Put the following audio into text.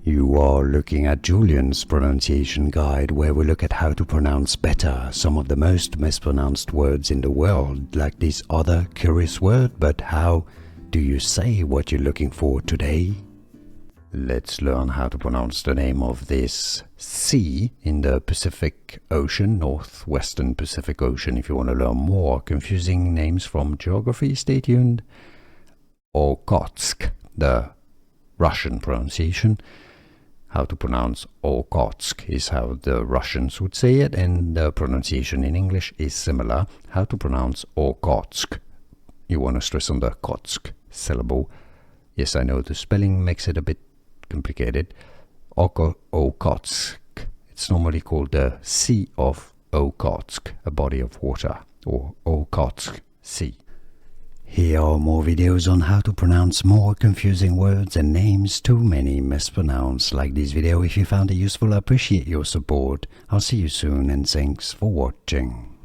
You are looking at Julian's pronunciation guide, where we look at how to pronounce better some of the most mispronounced words in the world, like this other curious word. But how do you say what you're looking for today? Let's learn how to pronounce the name of this sea in the Pacific Ocean, northwestern Pacific Ocean. If you want to learn more confusing names from geography, stay tuned. Okhotsk, the Russian pronunciation. How to pronounce Okhotsk is how the Russians would say it, and the pronunciation in English is similar. How to pronounce Okhotsk. You want to stress on the Kotsk syllable. Yes, I know the spelling makes it a bit complicated. Okhotsk. It's normally called the Sea of Okhotsk, a body of water, or Okhotsk Sea. Here are more videos on how to pronounce more confusing words and names too many mispronounced. Like this video if you found it useful. I appreciate your support. I'll see you soon, and thanks for watching.